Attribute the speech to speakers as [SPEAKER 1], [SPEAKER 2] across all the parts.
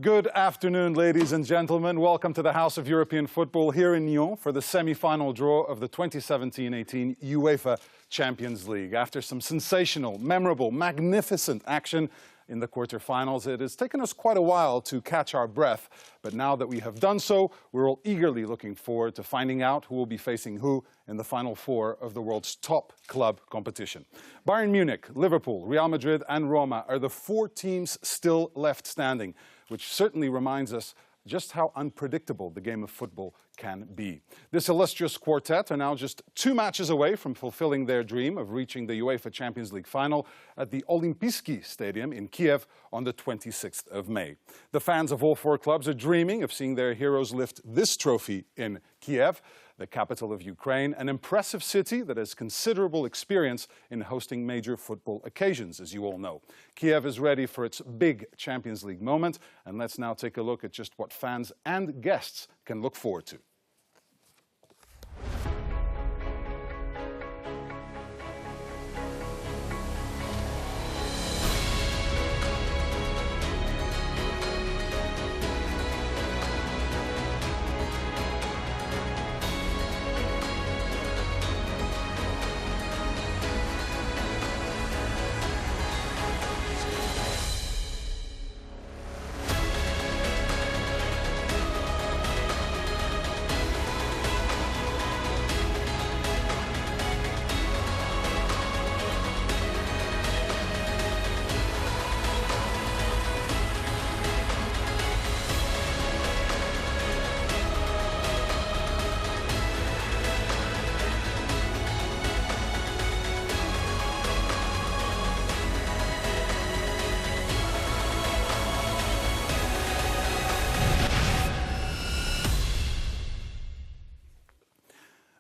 [SPEAKER 1] Good afternoon, ladies and gentlemen. Welcome to the House of European Football here in Lyon for the semi-final draw of the 2017-18 UEFA Champions League. After some sensational, memorable, magnificent action in the quarter-finals, it has taken us quite a while to catch our breath. But now that we have done so, we're all eagerly looking forward to finding out who will be facing who in the Final Four of the world's top club competition. Bayern Munich, Liverpool, Real Madrid and Roma are the four teams still left standing, which certainly reminds us just how unpredictable the game of football can be. This illustrious quartet are now just 2 matches away from fulfilling their dream of reaching the UEFA Champions League final at the Olimpijski Stadium in Kiev on the 26th of May. The fans of all four clubs are dreaming of seeing their heroes lift this trophy in Kiev, the capital of Ukraine, an impressive city that has considerable experience in hosting major football occasions, as you all know. Kiev is ready for its big Champions League moment, and let's now take a look at just what fans and guests can look forward to.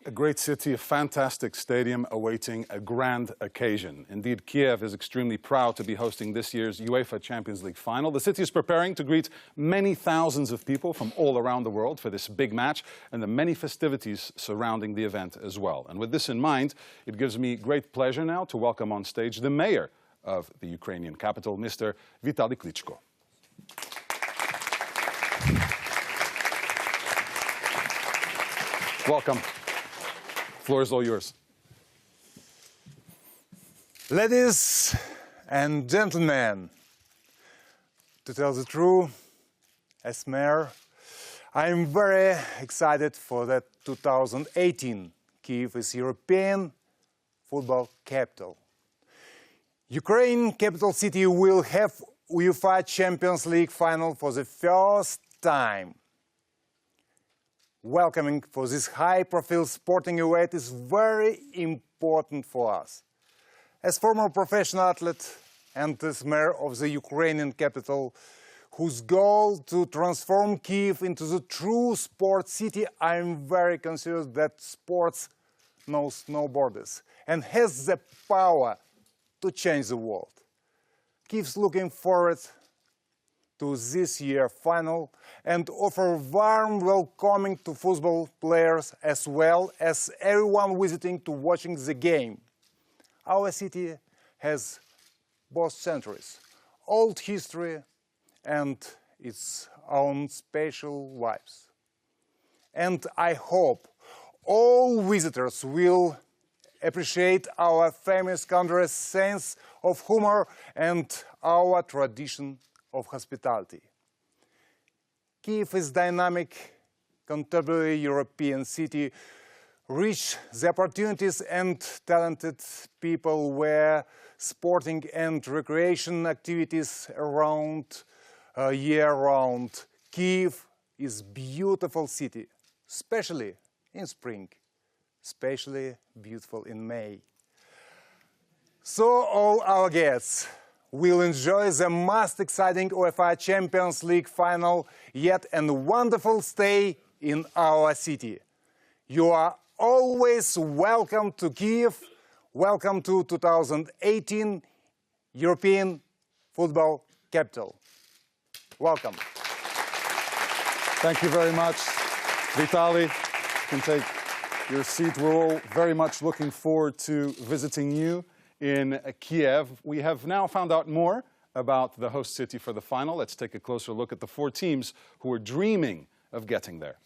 [SPEAKER 1] A great city, a fantastic stadium awaiting a grand occasion. Indeed, Kiev is extremely proud to be hosting this year's UEFA Champions League final. The city is preparing to greet many thousands of people from all around the world for this big match and the many festivities surrounding the event as well. And with this in mind, it gives me great pleasure now to welcome on stage the mayor of the Ukrainian capital, Mr. Vitaly Klitschko. Welcome. The floor is all yours.
[SPEAKER 2] Ladies and gentlemen, to tell the truth, as mayor, I am very excited for that 2018. Kiev is European football capital. Ukraine capital city will have UEFA Champions League final for the first time. Welcoming for this high-profile sporting event is very important for us. As former professional athlete and as mayor of the Ukrainian capital, whose goal to transform Kiev into the true sports city, I am very convinced that sports knows no borders and has the power to change the world. Kiev is looking forward to this year's final and offer warm welcoming to football players as well as everyone visiting to watching the game. Our city has both centuries, old history and its own special vibes. And I hope all visitors will appreciate our famous country's sense of humor and our tradition of hospitality. Kiev is a dynamic, contemporary European city, rich the opportunities and talented people where sporting and recreation activities around year-round. Kiev is a beautiful city, especially in spring, especially beautiful in May. So all our guests will enjoy the most exciting UEFA Champions League final yet and wonderful stay in our city. You are always welcome to Kiev. Welcome to 2018 European football capital. Welcome.
[SPEAKER 1] Thank you very much, Vitaly. You can take your seat. We're all very much looking forward to visiting you in Kiev. We have now found out more about the host city for the final. Let's take a closer look at the 4 teams who are dreaming of getting there.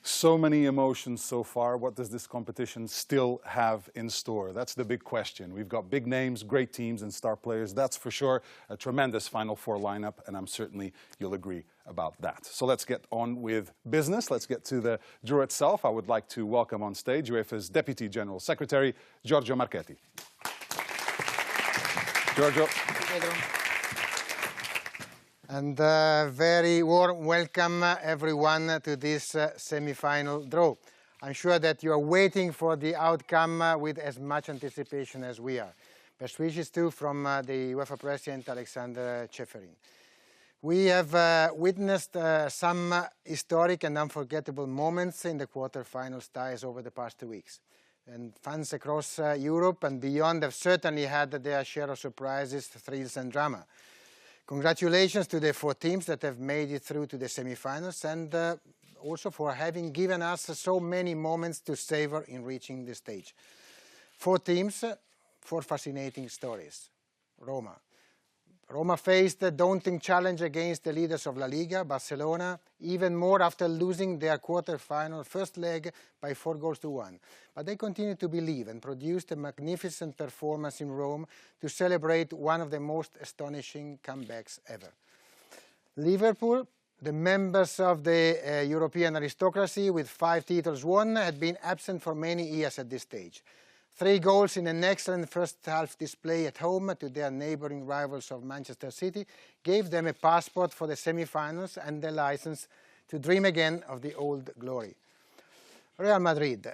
[SPEAKER 1] So many emotions so far. What does this competition still have in store? That's the big question. We've got big names, great teams and star players. That's for sure a tremendous Final Four lineup, and I'm certainly you'll agree about that. So let's get on with business. Let's get to the draw itself. I would like to welcome on stage UEFA's Deputy General Secretary, Giorgio Marchetti. Giorgio.
[SPEAKER 3] And very warm welcome, everyone, to this semi-final draw. I'm sure that you are waiting for the outcome with as much anticipation as we are. Best wishes, too, from the UEFA President, Alexander Ceferin. We have witnessed some historic and unforgettable moments in the quarter-finals ties over the past 2 weeks. And fans across Europe and beyond have certainly had their share of surprises, thrills and drama. Congratulations to the 4 teams that have made it through to the semi-finals and also for having given us so many moments to savor in reaching this stage. 4 teams, 4 fascinating stories. Roma. Roma faced a daunting challenge against the leaders of La Liga, Barcelona, even more after losing their quarter-final first leg by 4-1. But they continued to believe and produced a magnificent performance in Rome to celebrate one of the most astonishing comebacks ever. Liverpool, the members of the European aristocracy with 5 titles won, had been absent for many years at this stage. 3 goals in an excellent first-half display at home to their neighbouring rivals of Manchester City gave them a passport for the semi-finals and the licence to dream again of the old glory. Real Madrid,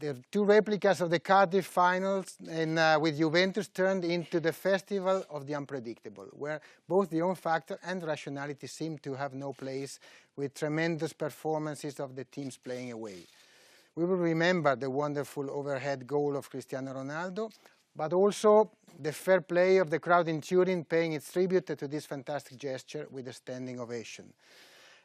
[SPEAKER 3] the 2 replicas of the Cardiff finals with Juventus turned into the festival of the unpredictable, where both the own factor and rationality seemed to have no place, with tremendous performances of the teams playing away. We will remember the wonderful overhead goal of Cristiano Ronaldo, but also the fair play of the crowd in Turin paying its tribute to this fantastic gesture with a standing ovation.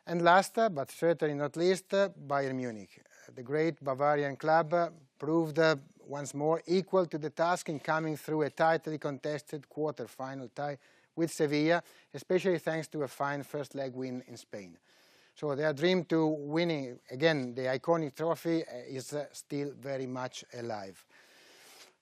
[SPEAKER 3] And last, but certainly not least, Bayern Munich. The great Bavarian club proved once more equal to the task in coming through a tightly contested quarter-final tie with Sevilla, especially thanks to a fine first leg win in Spain. So their dream to winning, again, the iconic trophy is still very much alive.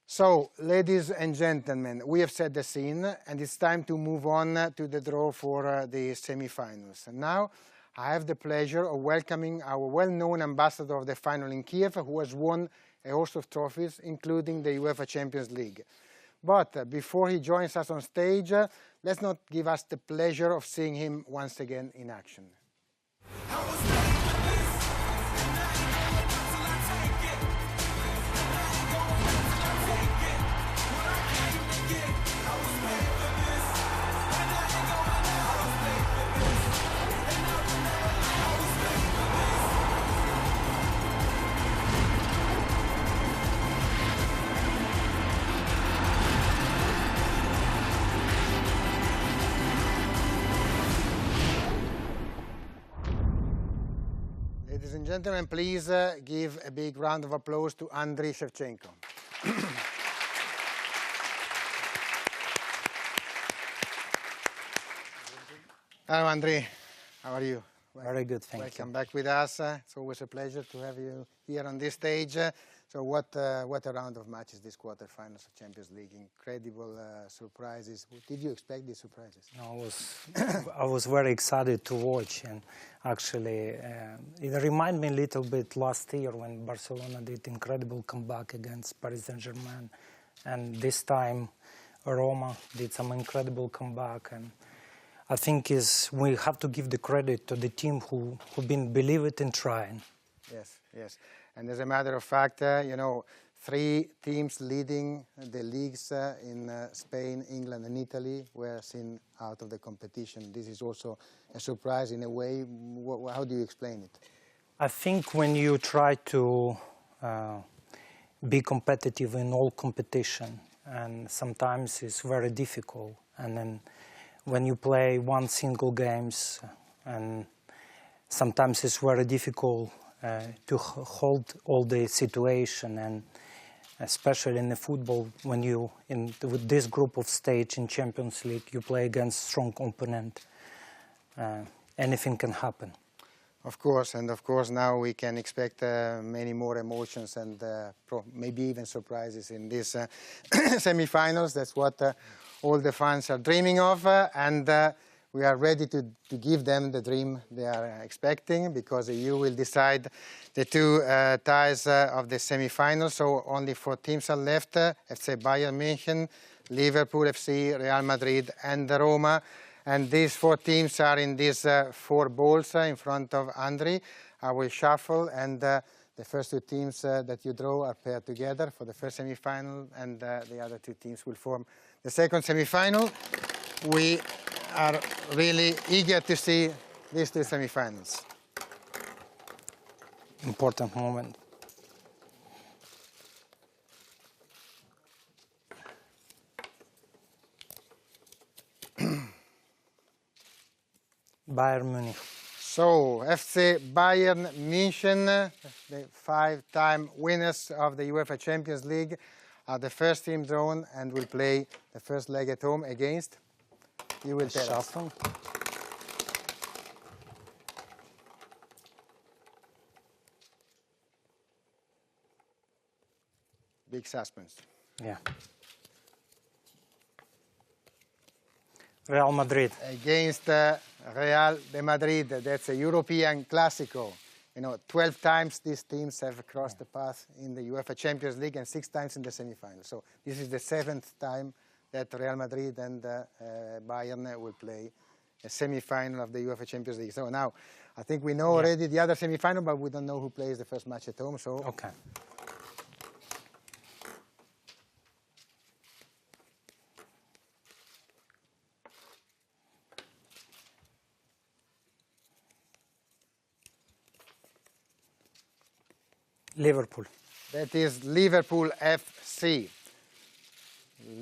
[SPEAKER 3] So, ladies and gentlemen, we have set the scene, and it's time to move on to the draw for the semi-finals. And now, I have the pleasure of welcoming our well-known ambassador of the final in Kiev, who has won a host of trophies, including the UEFA Champions League. But before he joins us on stage, let's not give us the pleasure of seeing him once again in action. Ladies and gentlemen, please give a big round of applause to Andriy Shevchenko. Hello, Andriy. How are you?
[SPEAKER 4] Very good, thank you.
[SPEAKER 3] Welcome back with us. It's always a pleasure to have you here on this stage. So what a round of matches, this quarterfinals of Champions League. Incredible surprises. Did you expect these surprises?
[SPEAKER 4] No, I was very excited to watch, and actually it reminded me a little bit last year when Barcelona did incredible comeback against Paris Saint-Germain, and this time Roma did some incredible comeback. And I think we have to give the credit to the team who've been believing and trying.
[SPEAKER 3] Yes, yes. And as a matter of fact, you know, 3 teams leading the leagues in Spain, England and Italy were seen out of the competition. This is also a surprise in a way. How do you explain it?
[SPEAKER 4] I think when you try to be competitive in all competition, and sometimes it's very difficult, and then when you play one single games, and sometimes it's very difficult to hold all the situation, and especially in the football, when you with this group of stage in Champions League, you play against strong opponent. Anything can happen.
[SPEAKER 3] Of course, and of course now we can expect many more emotions and maybe even surprises in these semi-finals. That's what all the fans are dreaming of, and we are ready to give them the dream they are expecting, because you will decide the 2 ties of the semi-finals. So only 4 teams are left: FC Bayern München, Liverpool FC, Real Madrid and Roma. And these 4 teams are in these 4 balls in front of Andriy. I will shuffle, and the first 2 teams that you draw are paired together for the first semi-final, and the other 2 teams will form the second semi-final. We are really eager to see these 2 semi-finals.
[SPEAKER 4] Important moment. Bayern Munich.
[SPEAKER 3] So, FC Bayern München, the 5-time winners of the UEFA Champions League, are the first team drawn and will play the first leg at home against. You will tell us. Big suspense.
[SPEAKER 4] Yeah. Real Madrid.
[SPEAKER 3] Against Real de Madrid. That's a European Classico. You know, 12 times these teams have crossed the path in the UEFA Champions League and 6 times in the semi-final. So this is the 7th time that Real Madrid and Bayern will play a semi-final of the UEFA Champions League. So now, I think we know already the other semi-final, but we don't know who plays the first match at home. So
[SPEAKER 4] okay. Liverpool.
[SPEAKER 3] That is Liverpool FC.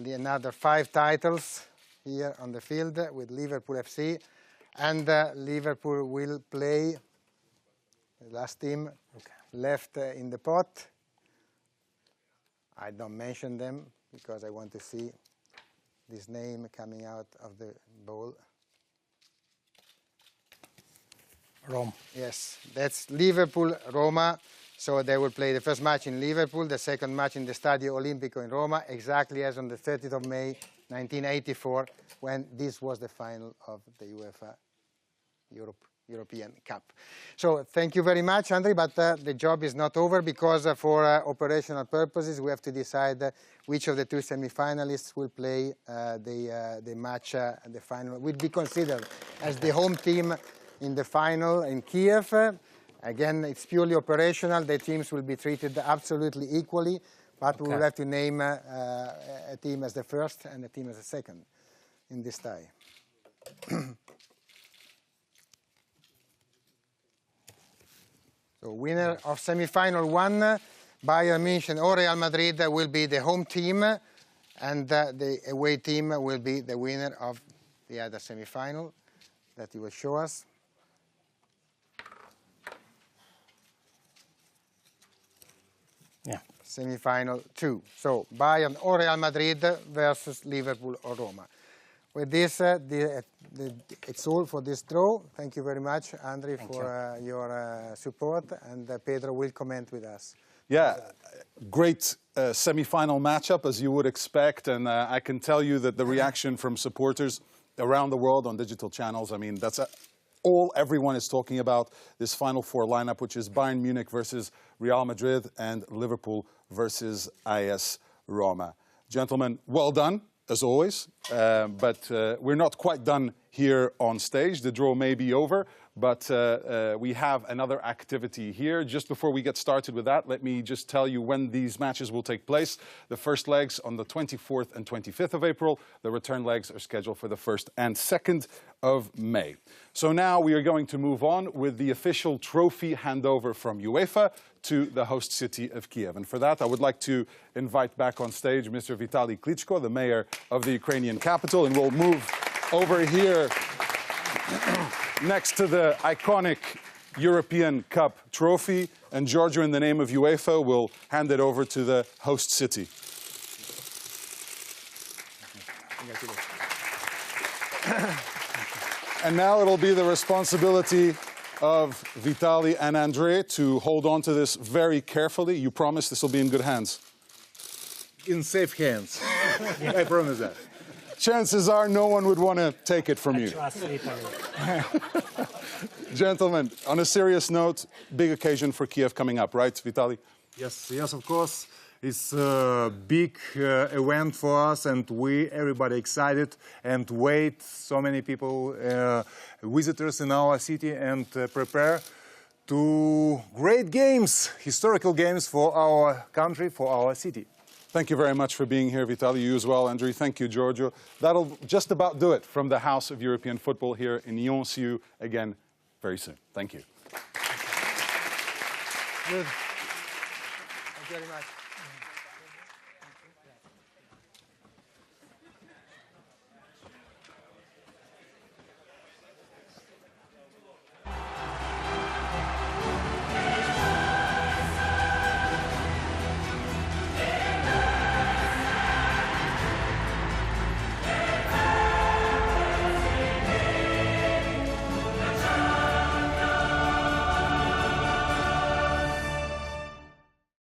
[SPEAKER 3] Another 5 titles here on the field with Liverpool FC. And Liverpool will play the last team left in the pot. I don't mention them because I want to see this name coming out of the bowl.
[SPEAKER 4] Rome.
[SPEAKER 3] Yes, that's Liverpool-Roma. So they will play the first match in Liverpool, the second match in the Stadio Olimpico in Roma, exactly as on the 30th of May, 1984, when this was the final of the UEFA European Cup. So thank you very much, Andriy, but the job is not over, because for operational purposes we have to decide which of the two semi-finalists will play the match, the final, will be considered as the home team in the final in Kiev. Again, it's purely operational. The teams will be treated absolutely equally, but we will have to name a team as the first and a team as the second in this tie. So winner of semi-final 1, Bayern Munich or Real Madrid will be the home team, and the away team will be the winner of the other semi-final that he will show us.
[SPEAKER 4] Yeah.
[SPEAKER 3] Semi-final 2. So Bayern or Real Madrid versus Liverpool or Roma. With this, it's all for this draw. Thank you very much, Andriy, for your support, and Pedro will comment with us.
[SPEAKER 1] Yeah, great semi-final matchup, as you would expect, and I can tell you that the reaction from supporters around the world on digital channels, I mean, that's all everyone is talking about, this Final Four lineup, which is Bayern Munich versus Real Madrid and Liverpool versus AS Roma. Gentlemen, well done, as always, but we're not quite done here on stage. The draw may be over, but we have another activity here. Just before we get started with that, let me just tell you when these matches will take place. The first legs on the 24th and 25th of April. The return legs are scheduled for the 1st and 2nd of May. So now we are going to move on with the official trophy handover from UEFA to the host city of Kiev. And for that, I would like to invite back on stage Mr. Vitaly Klitschko, the mayor of the Ukrainian capital, and we'll move over here next to the iconic European Cup trophy. And Giorgio, in the name of UEFA, will hand it over to the host city. And now it'll be the responsibility of Vitaly and Andrei to hold on to this very carefully. You promise this will be in good hands?
[SPEAKER 2] In safe hands. I promise that.
[SPEAKER 1] Chances are no one would want to take it from you.
[SPEAKER 4] Trust Italy.
[SPEAKER 1] Gentlemen, on a serious note, big occasion for Kiev coming up, right, Vitaly?
[SPEAKER 2] Yes, of course. It's a big event for us, and everybody excited and wait. So many people, visitors in our city, and prepare to great games, historical games for our country, for our city.
[SPEAKER 1] Thank you very much for being here, Vitaly. You as well, Andriy. Thank you, Giorgio. That'll just about do it from the House of European Football here in Lyon. See you again very soon. Thank you.
[SPEAKER 3] Good. Thank you very much.